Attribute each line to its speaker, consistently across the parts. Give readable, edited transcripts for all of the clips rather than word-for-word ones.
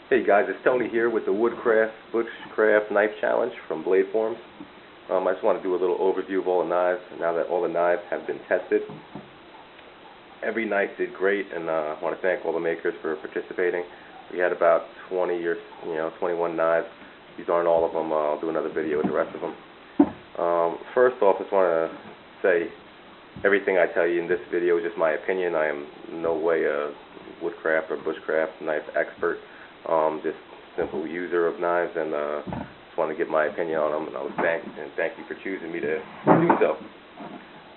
Speaker 1: Hey guys, it's Tony here with the Bushcraft Knife Challenge from Bladeforums. I just want to do a little overview of all the knives. Now that all the knives have been tested, every knife did great, and I want to thank all the makers for participating. We had about 21 knives. These aren't all of them. I'll do another video with the rest of them. First off, I just want to say everything I tell you in this video is just my opinion. I am in no way a woodcraft or bushcraft knife expert. Just simple user of knives, and just want to give my opinion on them, and I was thank you for choosing me to do so.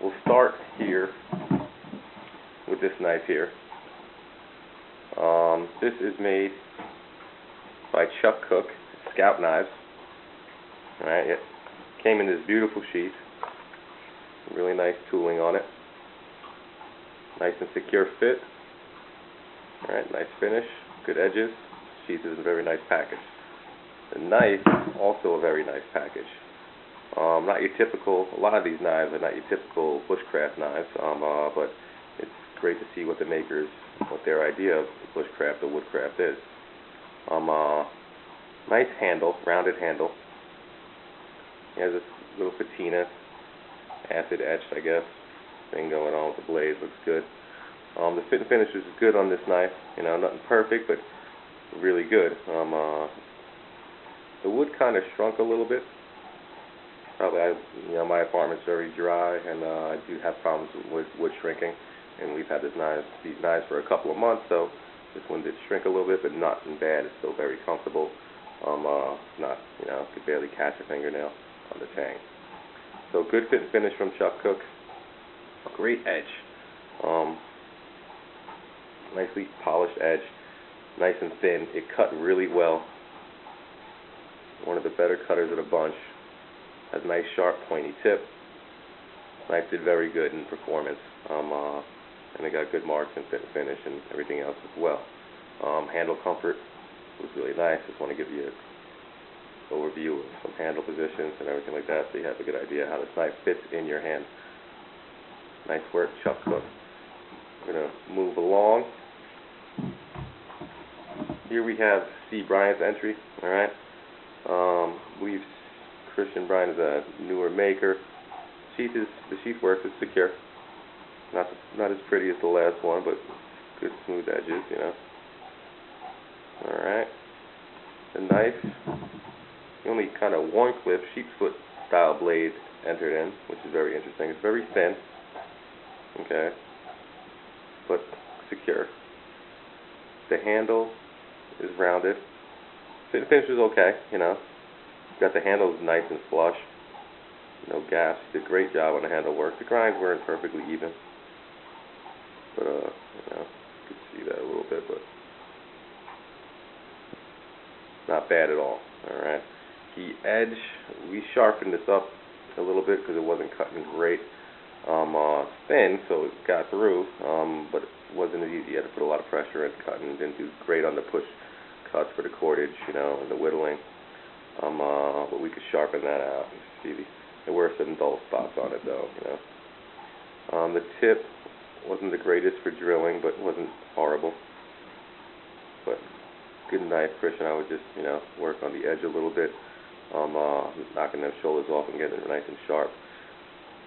Speaker 1: We'll start here with this knife here. This is made by Chuck Cook Scout Knives. Alright, it came in this beautiful sheath. Really nice tooling on it. Nice and secure fit. Alright, nice finish. Good edges. Sheath is a very nice package. The knife, also a very nice package. Not your typical, a lot of these knives are not your typical bushcraft knives, but it's great to see what the makers, what their idea of bushcraft or woodcraft is. Nice handle, rounded handle. It has this little patina, acid etched, I guess, thing going on with the blade. Looks good. The fit and finish is good on this knife. You know, nothing perfect, but really good. The wood kind of shrunk a little bit. Probably, my apartment's very dry, and I do have problems with wood shrinking. And we've had these knives for a couple of months, so this one did shrink a little bit, but not bad. It's still very comfortable. Not, could barely catch a fingernail on the tang. So good fit and finish from Chuck Cook. Great edge. Nicely polished edge. Nice and thin. It cut really well. One of the better cutters of the bunch. Has a nice sharp pointy tip. Knife did very good in performance. And it got good marks and fit and finish and everything else as well. Handle comfort was really nice. Just want to give you an overview of some handle positions and everything like that, so you have a good idea how this knife fits in your hand. Nice work, Chuck Cook. We're going to move along. Here we have C. Bryant's entry. Alright. Christian Bryant is a newer maker. The sheath works, it's secure. Not as pretty as the last one, but good smooth edges, Alright. The knife, the only kind of one clip, sheepsfoot style blade entered in, which is very interesting. It's very thin. Okay. But secure. The handle is rounded. Fit and finish is okay, Got the handles nice and flush. No gaps. Did a great job on the handle work. The grinds weren't perfectly even. But, you could see that a little bit, but not bad at all. Alright. The edge, we sharpened this up a little bit because it wasn't cutting great. Thin, so it got through, but it wasn't as easy. You had to put a lot of pressure in cutting. Didn't do great on the push cuts for the cordage, and the whittling. But we could sharpen that out. You see, there were some dull spots on it, though, The tip wasn't the greatest for drilling, but wasn't horrible. But good knife, Christian. I would just, work on the edge a little bit, knocking those shoulders off and getting it nice and sharp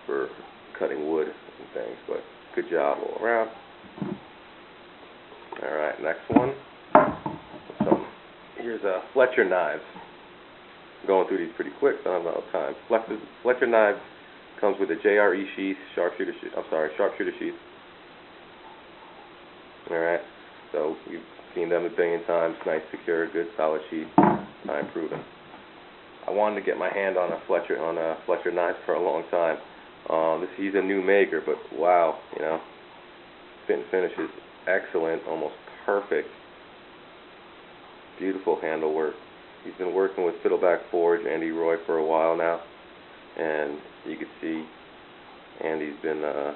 Speaker 1: for cutting wood and things. But good job all around. Alright, next one. Here's Fletcher knives. I'm going through these pretty quick, so I don't have enough time. Fletcher knives comes with a JRE sheath, sharpshooter sheath. Alright, so you've seen them a billion times. Nice, secure, good, solid sheath. Time proven. I wanted to get my hand on a Fletcher knife for a long time. He's a new maker, but wow, fit and finish is excellent, almost perfect. Beautiful handle work. He's been working with Fiddleback Forge, Andy Roy, for a while now, and you can see Andy's been a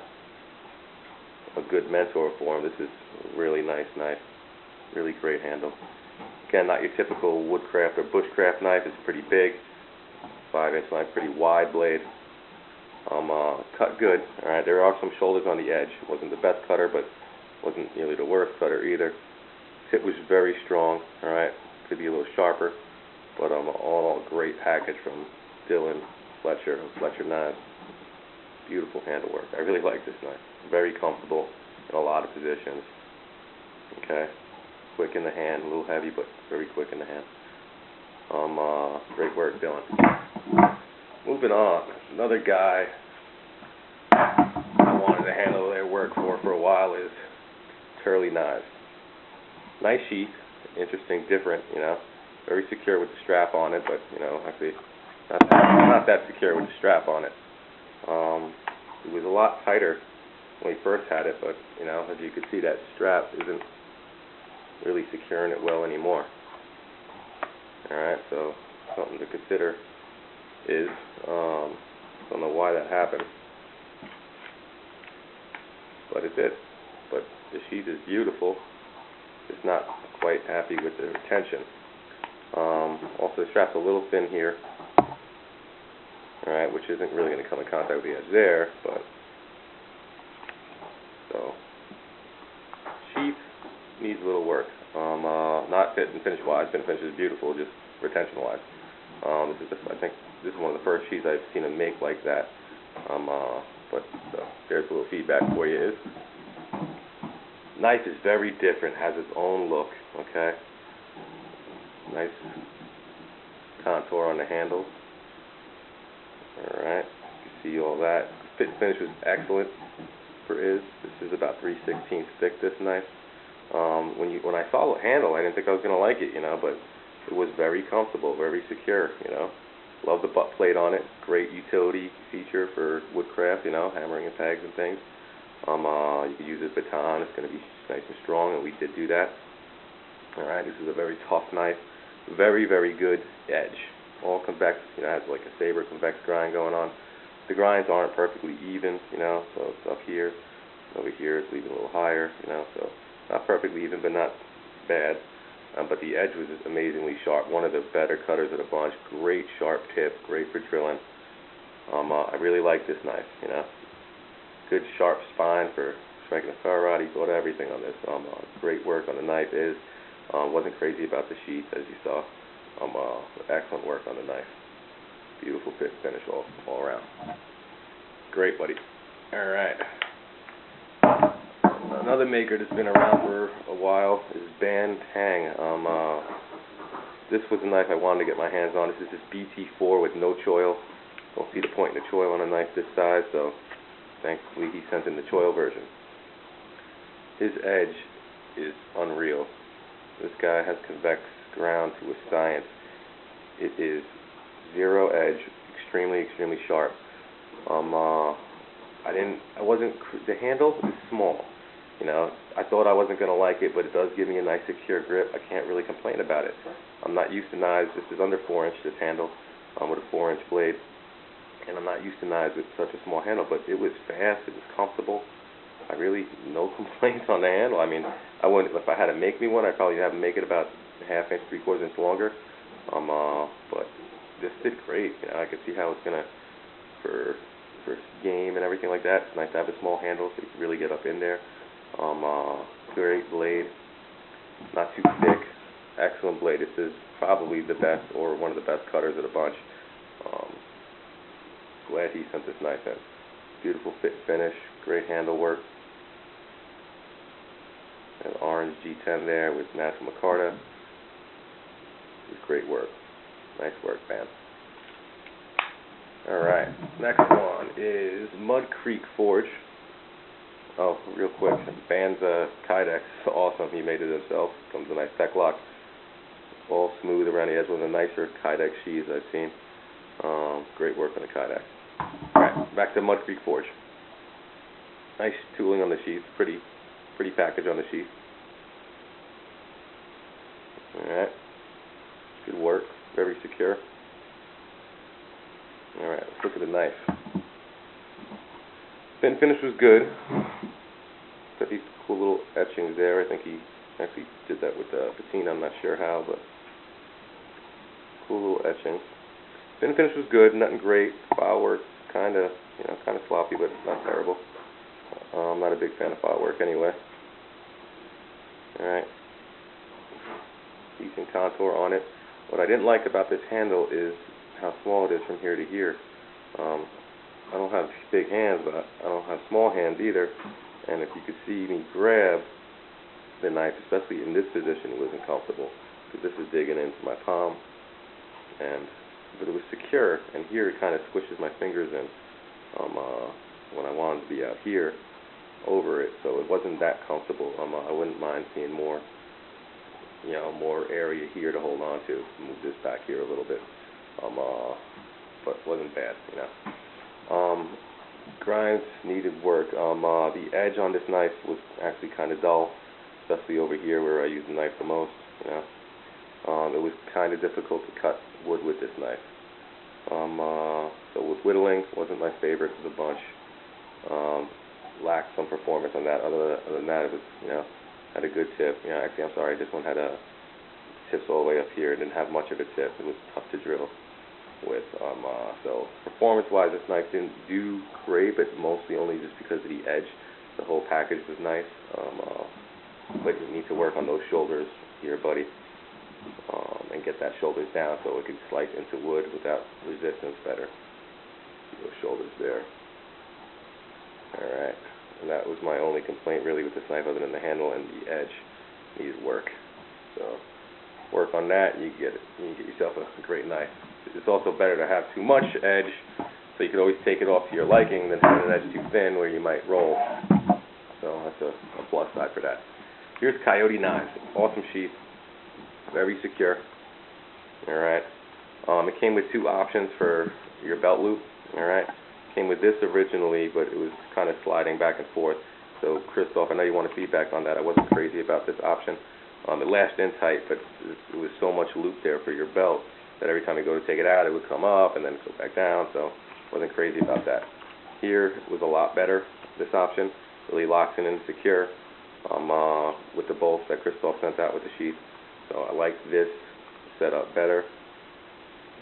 Speaker 1: good mentor for him. This is a really nice knife, really great handle. Again, not your typical woodcraft or bushcraft knife. It's pretty big, 5-inch knife, pretty wide blade. Cut good. Alright, there are some shoulders on the edge. It wasn't the best cutter, but wasn't nearly the worst cutter either. Tip was very strong. Alright, could be a little sharper, but all great package from Dylan Fletcher of Fletcher Knives. Beautiful handle work. I really like this knife. Very comfortable in a lot of positions. Okay, quick in the hand, a little heavy, but very quick in the hand. Great work, Dylan. Moving on, another guy I wanted to handle their work for a while is Turley Knives. Nice sheath, interesting, different, you know, very secure with the strap on it, but, you know, actually not that secure with the strap on it. It was a lot tighter when we first had it, but, you know, as you can see, that strap isn't really securing it well anymore. Alright, so something to consider is, don't know why that happened, but it did. But the sheath is beautiful, just not quite happy with the retention. Also, the strap's a little thin here, alright, which isn't really going to come in contact with the edge there, but, so, sheath needs a little work. Not fit and finish wise. Fit and finish is beautiful, just retention wise. I think this is one of the first sheaths I've seen them make like that. But there's a little feedback for you. Knife is very different, has its own look. Okay, nice contour on the handle. All right, you can see all that. Fit and finish was excellent for This is about 3/16 thick. This knife. When I saw the handle, I didn't think I was going to like it, you know, but it was very comfortable, very secure, you know. Love the butt plate on it. Great utility feature for woodcraft, you know, hammering and pegs and things. You can use a baton. It's going to be nice and strong, and we did do that. All right, this is a very tough knife. Very, very good edge. All convex, you know, has like a saber convex grind going on. The grinds aren't perfectly even, you know, so it's up here. Over here it's even a little higher, you know, so not perfectly even, but not bad. But the edge was amazingly sharp. One of the better cutters of the bunch. Great sharp tip. Great for drilling. I really like this knife. You know, good sharp spine for striking a ferro rod. He thought everything on this. Great work on the knife. Wasn't crazy about the sheath, as you saw. Excellent work on the knife. Beautiful fit and finish all around. Great, buddy. All right. Another maker that's been around for a while is Ban Tang. This was a knife I wanted to get my hands on. This is this BT4 with no choil. Don't see the point in the choil on a knife this size, so thankfully he sent in the choil version. His edge is unreal. This guy has convex ground to a science. It is zero edge, extremely, extremely sharp. The handle is small. You know, I thought I wasn't going to like it, but it does give me a nice secure grip. I can't really complain about it. I'm not used to knives. This is under 4 inch, this handle, with a 4-inch blade. And I'm not used to knives with such a small handle, but it was fast, it was comfortable. I really, no complaints on the handle. I mean, I wouldn't, if I had to make me one, I'd probably have to make it about a 1/2 inch, 3/4 inch longer. But this did great. You know, I could see how it's going to, for game and everything like that, it's nice to have a small handle so you can really get up in there. Great blade, not too thick, excellent blade. This is probably the best or one of the best cutters of the bunch. Glad he sent this knife in. Beautiful fit finish, great handle work. An orange G10 there with natural micarta. It's great work. Nice work, man. Alright, next one is Mud Creek Forge. Oh, real quick, Ban's Kydex, awesome. He made it himself. Comes with a nice tech lock, all smooth around the edge. One of the nicer Kydex sheaths I've seen. Great work on the Kydex. Alright, back to Mud Creek Forge. Nice tooling on the sheath. Pretty package on the sheath. Alright, good work. Very secure. Alright, let's look at the knife. Fin finish was good. Got these cool little etchings there. I think he actually did that with patina. I'm not sure how, but cool little etchings. Fin finish was good. Nothing great. File work kind of sloppy, but not terrible. I'm not a big fan of file work anyway. All right. decent contour on it. What I didn't like about this handle is how small it is from here to here. I don't have big hands, but I don't have small hands either. And if you could see me grab the knife, especially in this position, it wasn't comfortable because this is digging into my palm. But it was secure, and here it kind of squishes my fingers in when I wanted to be out here over it, so it wasn't that comfortable. I wouldn't mind seeing more, more area here to hold on to. Move this back here a little bit, but it wasn't bad, Grinds needed work. The edge on this knife was actually kind of dull, especially over here where I use the knife the most. It was kind of difficult to cut wood with this knife. So with whittling, wasn't my favorite of the bunch. Lacked some performance on that. Other than that, it was, had a good tip. Actually, I'm sorry, this one had tips all the way up here. It didn't have much of a tip. It was tough to drill with. So performance-wise, this knife didn't do great, but mostly only just because of the edge. The whole package was nice, but you need to work on those shoulders here, buddy, and get that shoulders down so it can slice into wood without resistance better. See those shoulders there. Alright, and that was my only complaint really with this knife, other than the handle and the edge needs work. So work on that, and you get yourself a great knife. It's also better to have too much edge, so you can always take it off to your liking, than having an edge too thin where you might roll. So that's a plus side for that. Here's Coyote Knives. Awesome sheath, very secure. Alright, it came with two options for your belt loop. Alright, came with this originally, but it was kind of sliding back and forth. So Christoph, I know you want feedback on that. I wasn't crazy about this option. It lashed in tight, but it was so much loop there for your belt that every time you go to take it out, it would come up and then go back down. So wasn't crazy about that. Here it was a lot better. This option really locks in and secure with the bolts that Christoph sent out with the sheath. So I like this setup better,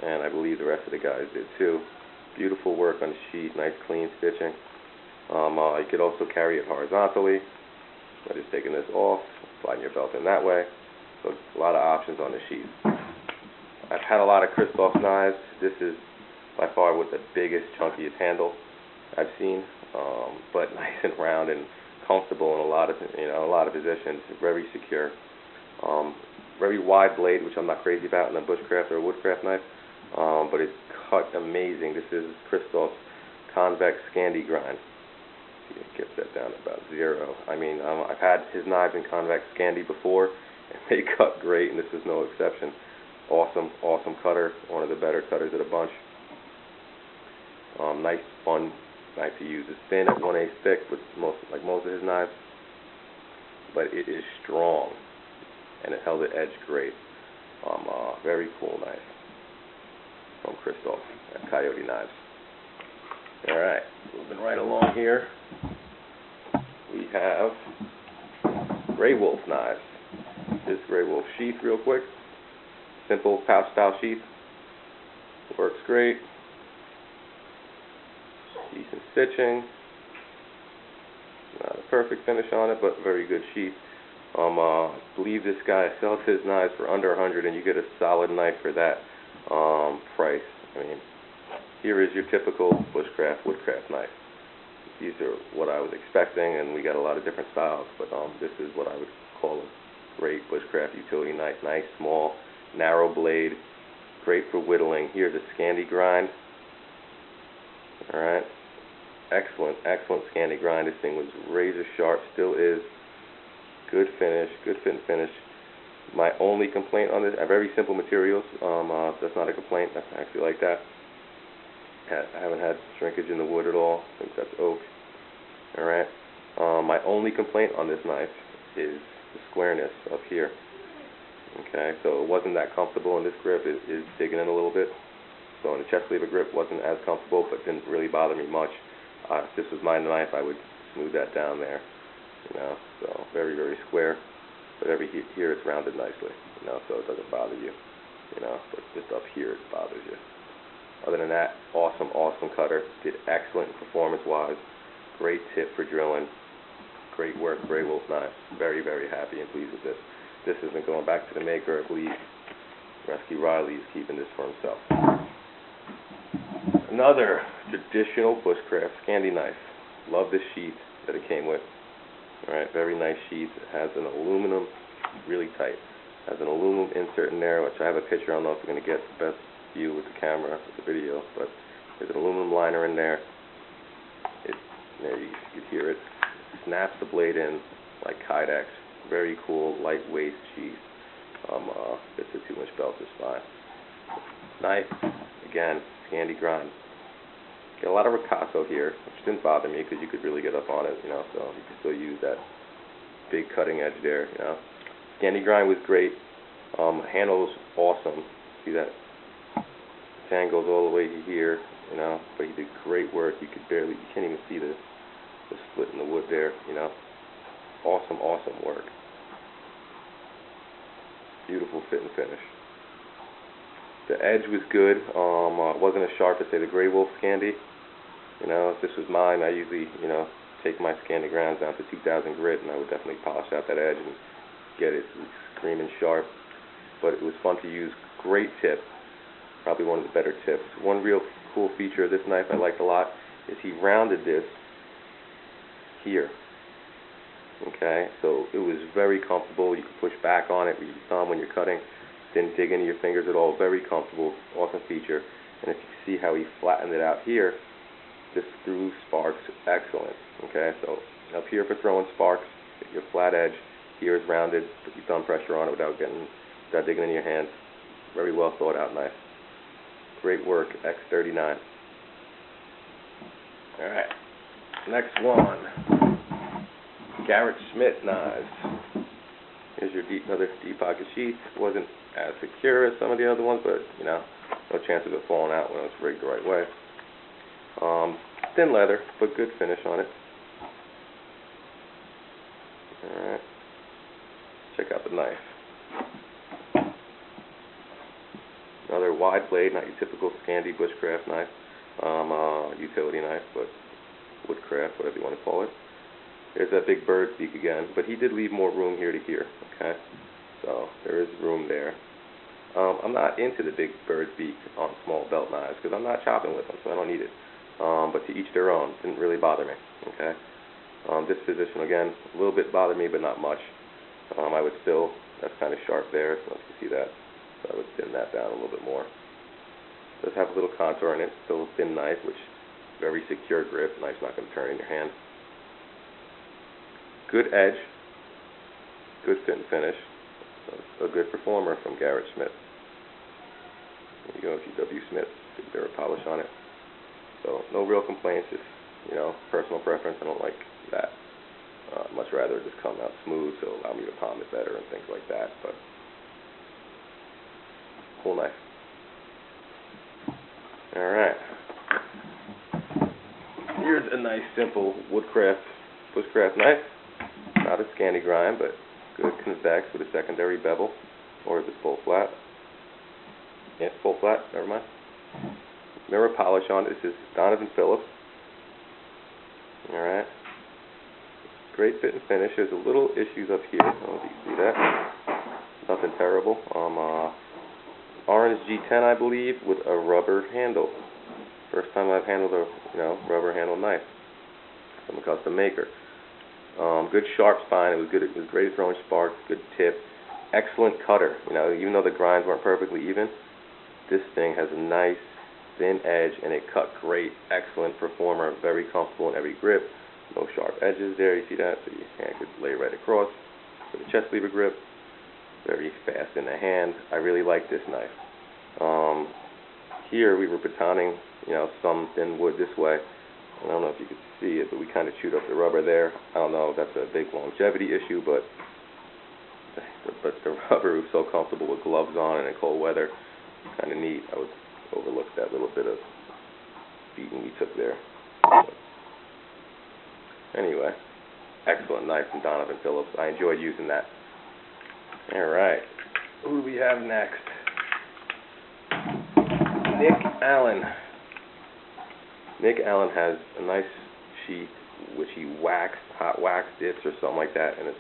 Speaker 1: and I believe the rest of the guys did too. Beautiful work on the sheath, nice clean stitching. You could also carry it horizontally by just taking this off, sliding your belt in that way. So a lot of options on the sheath. I've had a lot of Christoph knives. This is by far with the biggest, chunkiest handle I've seen, but nice and round and comfortable in a lot of positions. Very secure. Very wide blade, which I'm not crazy about in a bushcraft or a woodcraft knife, but it's cut amazing. This is Christoph's convex Scandi grind. See, it gets that down to about 0. I mean, I've had his knives in convex Scandi before, and they cut great, and this is no exception. Awesome, awesome cutter. One of the better cutters of the bunch. Nice, fun knife to use. It's thin at 1/8 thick, like most of his knives, but it is strong, and it held the edge great. Very cool knife from Christoph at Coyote Knives. Alright, moving right along here, we have Grey Wolf knives. This Grey Wolf sheath real quick. Simple pouch style sheath. Works great. Decent stitching. Not a perfect finish on it, but very good sheath. I believe this guy sells his knives for under $100, and you get a solid knife for that price. I mean, here is your typical bushcraft, woodcraft knife. These are what I was expecting, and we got a lot of different styles, but this is what I would call a great bushcraft utility knife. Nice, small, narrow blade, great for whittling. Here's a Scandi grind. Alright, excellent, excellent Scandi grind. This thing was razor sharp, still is. Good finish, good fit and finish. My only complaint on this, very simple materials. That's not a complaint. I actually like that. I haven't had shrinkage in the wood at all. I think that's oak. Alright. My only complaint on this knife is the squareness up here. Okay, so it wasn't that comfortable in this grip. It is digging in a little bit. So in the chest lever grip wasn't as comfortable, but didn't really bother me much. If this was my knife, I would smooth that down there. So very, very square. But here it's rounded nicely, so it doesn't bother you. But just up here it bothers you. Other than that, awesome, awesome cutter. Did excellent performance-wise. Great tip for drilling. Great work, Grey Wolf knife. Very, very happy and pleased with this. this isn't going back to the maker. I believe Rescue Riley is keeping this for himself. Another traditional bushcraft Scandi knife. Love the sheath that it came with. Alright, very nice sheath. It has an aluminum, really tight. Has an aluminum insert in there, which I have a picture. I don't know if you're going to get the best view with the camera, with the video, but there's an aluminum liner in there. There you can hear it. Snaps the blade in like Kydex. Very cool, lightweight sheath. Fits a 2-inch belt just fine. Knife, again, Scandi grind. Get a lot of ricasso here, which didn't bother me because you could really get up on it, you know, so you could still use that big cutting edge there, you know. Scandi grind was great. Handle's awesome. See that? Fan goes all the way to here, you know, but he did great work. You can't even see the split in the wood there, you know. Awesome, awesome work. Beautiful fit and finish. The edge was good. It wasn't as sharp as, say, the Grey Wolf Scandi. You know, if this was mine, I usually, you know, take my Scandi grounds down to 2,000 grit, and I would definitely polish out that edge and get it screaming sharp. But it was fun to use. Great tip. Probably one of the better tips. One real cool feature of this knife I liked a lot is he rounded this here. Okay, so it was very comfortable. You could push back on it with your thumb when you're cutting. Didn't dig into your fingers at all. Very comfortable. Awesome feature. And if you see how he flattened it out here, this through sparks excellent. Okay, so up here for throwing sparks, get your flat edge. Here is rounded. Put your thumb pressure on it without digging in your hands. Very well thought out knife. Great work, X39. All right, next one. Garrett Schmidt knives. Here's your another deep pocket sheath. Wasn't as secure as some of the other ones, but you know, no chance of it falling out when it was rigged the right way. Thin leather, but good finish on it. Alright. Check out the knife. Another wide blade, not your typical Scandi bushcraft knife. Utility knife, but woodcraft, whatever you want to call it. There's that big bird's beak again, but he did leave more room here to here, okay? So there is room there. I'm not into the big bird's beak on small belt knives because I'm not chopping with them, so I don't need it. But to each their own. Didn't really bother me, okay? This position, again, a little bit bothered me, but not much. I would still, that's kind of sharp there, so you see that. So I would thin that down a little bit more. It does have a little contour in it, still a thin knife, which very secure grip. Knife's not going to turn in your hand. Good edge, good fit and finish. A good performer from Garrett Schmidt. There you go, GW Smith. Good mirror polish on it. So no real complaints. Just, you know, personal preference. I don't like that. Much rather just come out smooth, so allow me to palm it better and things like that. But cool knife. All right. Here's a nice, simple bushcraft knife. Not a Scandi grind, but good convex with a secondary bevel. Or is it full flat? Yeah, full flat, never mind. Mirror polish on it. This is Donovan Phillips. Alright. Great fit and finish. There's a little issues up here. I don't know if you can see that. Nothing terrible. Orange G10, I believe, with a rubber handle. First time I've handled a rubber handle knife from a custom maker. Good sharp spine. It was good. It was great at throwing sparks. Good tip. Excellent cutter. You know, even though the grinds weren't perfectly even, this thing has a nice thin edge and it cut great. Excellent performer. Very comfortable in every grip. No sharp edges there. You see that? So your hand could lay right across. With a chest lever grip. Very fast in the hand. I really like this knife. Here we were batoning, you know, some thin wood this way. I don't know if you could see it, but we kind of chewed up the rubber there. I don't know if that's a big longevity issue, but the rubber was so comfortable with gloves on and in cold weather. Kind of neat. I would overlook that little bit of beating we took there. But anyway, excellent knife from Donovan Phillips. I enjoyed using that. All right, who do we have next? Nick Allen. Nick Allen has a nice sheath which he hot wax dips or something like that, and it's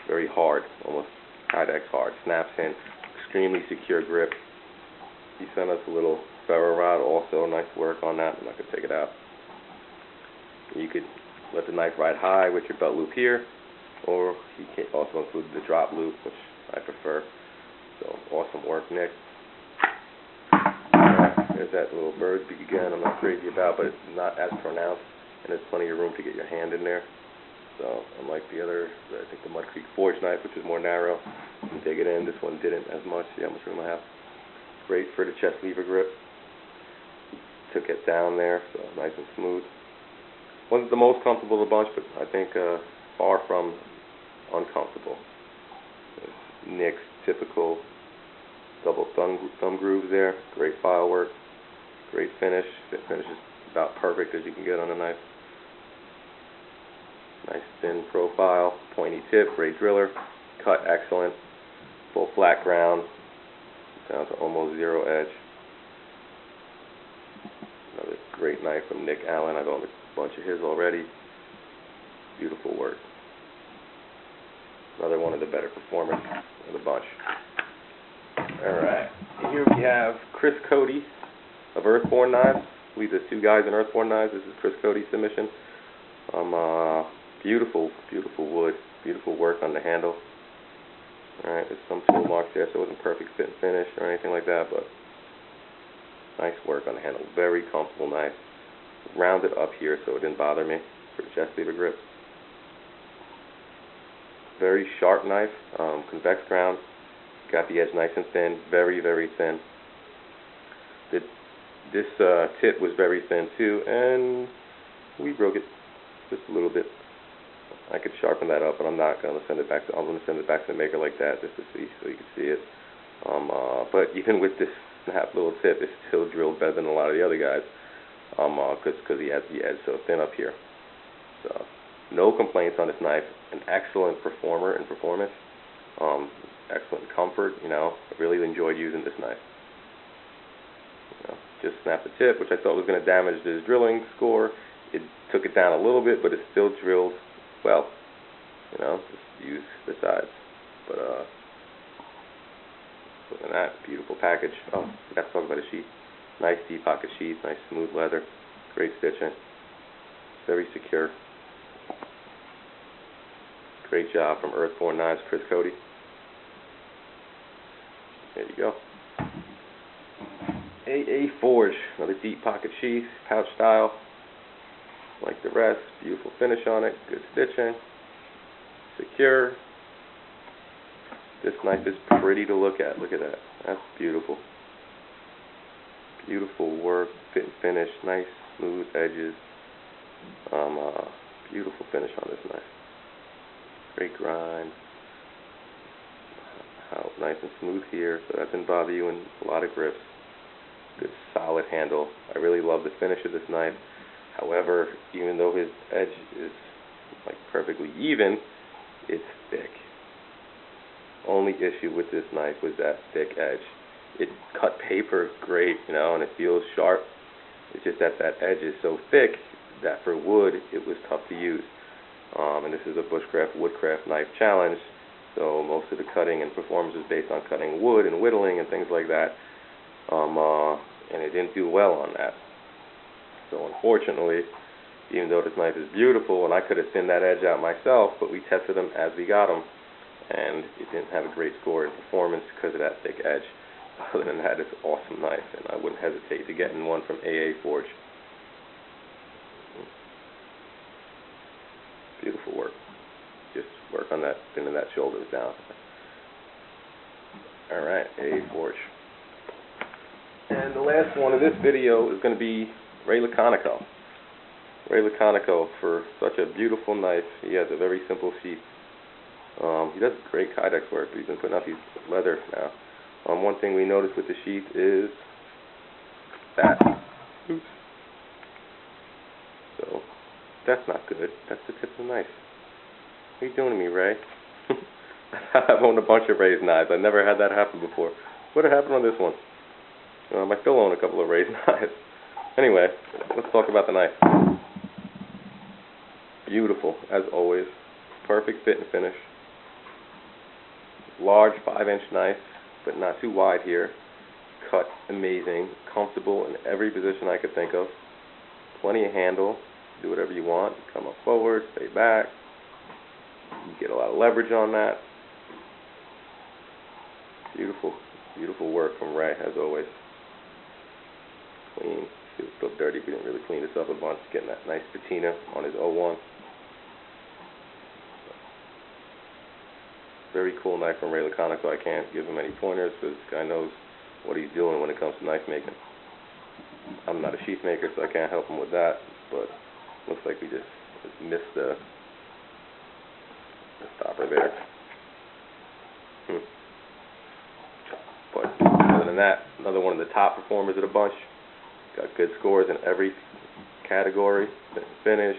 Speaker 1: very hard, almost Kydex hard, snaps in, extremely secure grip. He sent us a little ferro rod, also nice work on that. I'm not going to take it out. You could let the knife ride high with your belt loop here, or he can also include the drop loop, which I prefer. So awesome work, Nick. There's that little bird beak again. I'm not crazy about, but it's not as pronounced, and there's plenty of room to get your hand in there. So unlike the other, I think the Mud Creek Forge knife, which is more narrow, you can dig it in. This one didn't as much. See how much room I have. Great for the chest lever grip. Took it down there, so nice and smooth. Wasn't the most comfortable of the bunch, but I think far from uncomfortable. There's Nick's typical double thumb grooves there. Great file work. Great finish. The finish is about perfect as you can get on a knife. Nice thin profile, pointy tip, great driller. Cut excellent. Full flat ground. Down to almost zero edge. Another great knife from Nick Allen. I've owned a bunch of his already. Beautiful work. Another one of the better performers of the bunch. Alright, here we have Chris Cody of Earthborn Knives. I believe there's two guys in Earthborn Knives. This is Chris Cody's submission. Beautiful, beautiful wood. Beautiful work on the handle. Alright, there's some tool marks there, so it wasn't perfect fit and finish or anything like that, but nice work on the handle. Very comfortable knife. Rounded up here so it didn't bother me for the chest lever grip. Very sharp knife, convex ground. Got the edge nice and thin, very, very thin. This tip was very thin too, and we broke it just a little bit. I could sharpen that up, but I'm not going to send it back to. I'm going to send it back to the maker like that just to see, so you can see it. But even with this snap little tip, it's still drilled better than a lot of the other guys, because he has the edge so thin up here. So no complaints on this knife. An excellent performer in performance. Excellent comfort. You know, I really enjoyed using this knife. You know, just snapped the tip, which I thought was going to damage this drilling score. It took it down a little bit, but it still drilled well. You know, just use the sides. But other than that, beautiful package. Oh, I forgot to talk about the sheath. Nice deep pocket sheath, nice smooth leather, great stitching, very secure. Great job from Earthborn Knives, Chris Cody. There you go. AA Forge, another deep pocket sheath, pouch style. Like the rest, beautiful finish on it, good stitching, secure. This knife is pretty to look at. Look at that. That's beautiful. Beautiful work, fit and finish, nice smooth edges. Beautiful finish on this knife. Great grind. How nice and smooth here, so that didn't bother you in a lot of grips. Good solid handle. I really love the finish of this knife. However, even though his edge is like perfectly even, it's thick. Only issue with this knife was that thick edge. It cut paper great, you know, and it feels sharp. It's just that that edge is so thick that for wood it was tough to use. And this is a Bushcraft Woodcraft knife challenge, so most of the cutting and performance is based on cutting wood and whittling and things like that. And it didn't do well on that. So unfortunately, even though this knife is beautiful, and I could have thinned that edge out myself, but we tested them as we got them, and it didn't have a great score in performance because of that thick edge. Other than that, it's an awesome knife, and I wouldn't hesitate to get in one from AA Forge. Beautiful work. Just work on that, thinning that shoulders down. Alright, AA Forge. And the last one of this video is going to be Ray Laconico. Ray Laconico, for such a beautiful knife, he has a very simple sheath. He does great Kydex work, but he's been putting out these leather now. One thing we noticed with the sheath is that. Oops. So, that's not good. That's the tip of the knife. What are you doing to me, Ray? I've owned a bunch of Ray's knives. I've never had that happen before. What happened on this one? I still own a couple of Ray's knives. Anyway, let's talk about the knife. Beautiful, as always. Perfect fit and finish. large 5-inch knife, but not too wide here. Cut amazing, comfortable in every position I could think of. Plenty of handle, do whatever you want. Come up forward, stay back. You get a lot of leverage on that. Beautiful, beautiful work from Ray, as always. Clean. It was still dirty. We didn't really clean this up a bunch. Getting that nice patina on his 01. Very cool knife from Ray Laconico. I can't give him any pointers because this guy knows what he's doing when it comes to knife making. I'm not a sheath maker, so I can't help him with that, but looks like we just missed the stopper there. But other than that, another one of the top performers of the bunch. Got good scores in every category: finish,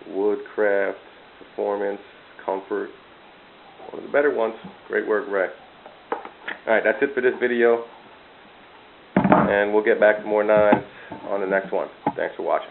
Speaker 1: woodcraft, performance, comfort. One of the better ones. Great work, Ray. Alright, that's it for this video. And we'll get back to more knives on the next one. Thanks for watching.